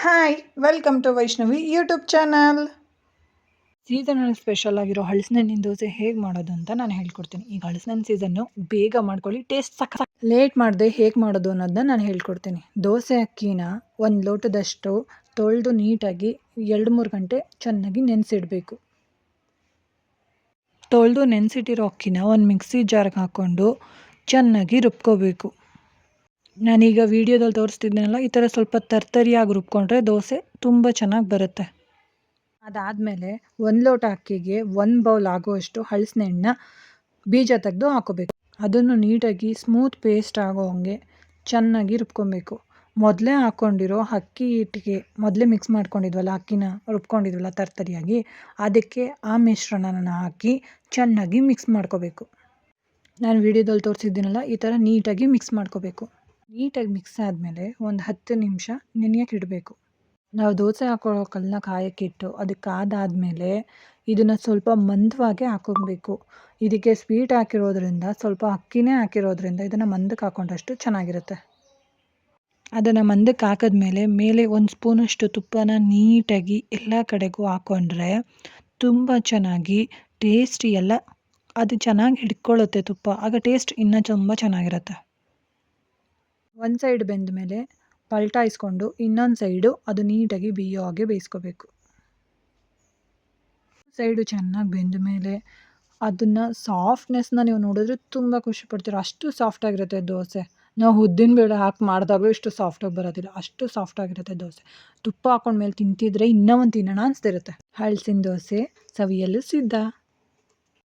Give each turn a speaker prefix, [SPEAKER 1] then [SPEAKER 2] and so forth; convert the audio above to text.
[SPEAKER 1] Hi welcome to Vaishnavi YouTube channel. ಸೀಸನಲ್ಲಿ special ಆಗಿರೋ ಹಲಸಿನಹಣ್ಣಿನ ದೋಸೆ ಹೇಗೆ ಮಾಡೋದು ಅಂತ ನಾನು ಹೇಳ್ಕೊಡ್ತೀನಿ. ಈಗ ಹಲಸಿನಹಣ್ಣು ಸೀಸನ್ನು ಬೇಗ ಮಾಡ್ಕೊಳ್ಳಿ, ಟೇಸ್ಟ್ ಲೇಟ್ ಮಾಡದೆ ಹೇಗೆ ಮಾಡೋದು ಅನ್ನೋದನ್ನ ನಾನು ಹೇಳ್ಕೊಡ್ತೀನಿ. ದೋಸೆ ಅಕ್ಕಿನ ಒಂದು ಲೋಟದಷ್ಟು ತೊಳೆದು ನೀಟಾಗಿ 2-3 ಗಂಟೆ ಚೆನ್ನಾಗಿ ನೆನೆಸಿಡಬೇಕು. ತೊಳೆದು ನೆನೆಸಿಟ್ಟಿರೋ ಅಕ್ಕಿನ ಒಂದು ಮಿಕ್ಸಿ ಜಾರ್ಗೆ ಹಾಕ್ಕೊಂಡು ಚೆನ್ನಾಗಿ ರುಬ್ಕೋಬೇಕು. ನಾನೀಗ ವಿಡಿಯೋದಲ್ಲಿ ತೋರಿಸ್ತಿದ್ದೀನಲ್ಲ, ಈ ಥರ ಸ್ವಲ್ಪ ತರ್ತರಿಯಾಗಿ ರುಬ್ಕೊಂಡ್ರೆ ದೋಸೆ ತುಂಬ ಚೆನ್ನಾಗಿ ಬರುತ್ತೆ. ಅದಾದಮೇಲೆ 1 ಲೋಟ ಅಕ್ಕಿಗೆ 1 ಬೌಲ್ ಆಗುವಷ್ಟು ಹಲಸಿನಹಣ್ಣನ್ನ ಬೀಜ ತೆಗೆದು ಹಾಕೋಬೇಕು. ಅದನ್ನು ನೀಟಾಗಿ ಸ್ಮೂತ್ ಪೇಸ್ಟ್ ಆಗೋ ಹಂಗೆ ಚೆನ್ನಾಗಿ ರುಬ್ಕೊಬೇಕು. ಮೊದಲೇ ಹಾಕ್ಕೊಂಡಿರೋ ಅಕ್ಕಿ ಹಿಟ್ಟಿಗೆ ಮೊದಲೇ ಮಿಕ್ಸ್ ಮಾಡ್ಕೊಂಡಿದ್ವಲ್ಲ, ಅಕ್ಕಿನ ರುಬ್ಕೊಂಡಿದ್ವಲ್ಲ ತರ್ತರಿಯಾಗಿ, ಅದಕ್ಕೆ ಆ ಮಿಶ್ರಣನ ಹಾಕಿ ಚೆನ್ನಾಗಿ ಮಿಕ್ಸ್ ಮಾಡ್ಕೋಬೇಕು. ನಾನು ವಿಡಿಯೋದಲ್ಲಿ ತೋರಿಸಿದ್ದೀನಲ್ಲ, ಈ ಥರ ನೀಟಾಗಿ ಮಿಕ್ಸ್ ಮಾಡ್ಕೋಬೇಕು. ನೀಟಾಗಿ ಮಿಕ್ಸ್ ಆದಮೇಲೆ ಒಂದು 10 ನಿಮಿಷ ನೆನೆಯೋಕೆ ಇಡಬೇಕು. ನಾವು ದೋಸೆ ಹಾಕೊಳ್ಳೋ ಕಲ್ಲನ್ನ ಕಾಯಕ್ಕಿಟ್ಟು ಅದಕ್ಕೆ ಅದಾದಮೇಲೆ ಇದನ್ನು ಸ್ವಲ್ಪ ಮಂದವಾಗಿ ಹಾಕ್ಕೊಬೇಕು. ಇದಕ್ಕೆ ಸ್ವೀಟ್ ಹಾಕಿರೋದ್ರಿಂದ, ಸ್ವಲ್ಪ ಅಕ್ಕಿನೇ ಹಾಕಿರೋದ್ರಿಂದ ಇದನ್ನು ಮಂದಕ್ಕೆ ಹಾಕೊಂಡಷ್ಟು ಚೆನ್ನಾಗಿರುತ್ತೆ. ಅದನ್ನು ಮಂದಕ್ಕೆ ಹಾಕಿದ್ಮೇಲೆ ಮೇಲೆ 1 ಸ್ಪೂನಷ್ಟು ತುಪ್ಪನ ನೀಟಾಗಿ ಎಲ್ಲ ಕಡೆಗೂ ಹಾಕ್ಕೊಂಡ್ರೆ ತುಂಬ ಚೆನ್ನಾಗಿ ಟೇಸ್ಟ್ ಎಲ್ಲ ಅದು ಚೆನ್ನಾಗಿ ಹಿಡ್ಕೊಳ್ಳುತ್ತೆ ತುಪ್ಪ. ಆಗ ಟೇಸ್ಟ್ ಇನ್ನೂ ತುಂಬ ಚೆನ್ನಾಗಿರುತ್ತೆ. ಒಂದು ಸೈಡ್ ಬೆಂದ ಮೇಲೆ ಪಲ್ಟಾಯಿಸ್ಕೊಂಡು ಇನ್ನೊಂದು ಸೈಡು ಅದು ನೀಟಾಗಿ ಬೇಯೋ ಹಾಗೆ ಬೇಯಿಸ್ಕೋಬೇಕು. ಸೈಡು ಚೆನ್ನಾಗಿ ಬೆಂದ ಮೇಲೆ ಅದನ್ನು ಸಾಫ್ಟ್ನೆಸ್ನ ನೀವು ನೋಡಿದ್ರೆ ತುಂಬ ಖುಷಿ ಪಡ್ತೀರ. ಅಷ್ಟು ಸಾಫ್ಟಾಗಿರುತ್ತೆ ದೋಸೆ. ನಾವು ಉದ್ದಿನಬೇಳೆ ಹಾಕಿ ಮಾಡಿದಾಗಲೂ ಇಷ್ಟು ಸಾಫ್ಟಾಗಿ ಬರೋದಿಲ್ಲ, ಅಷ್ಟು ಸಾಫ್ಟಾಗಿರುತ್ತೆ ದೋಸೆ. ತುಪ್ಪ ಹಾಕ್ಕೊಂಡ್ಮೇಲೆ ತಿಂತಿದ್ರೆ ಇನ್ನೂ ಒಂದು ತಿನ್ನೋಣ ಅನಿಸ್ತಿರುತ್ತೆ. ಹಲಸಿನ ದೋಸೆ ಸವಿಯಲು ಸಿದ್ಧ.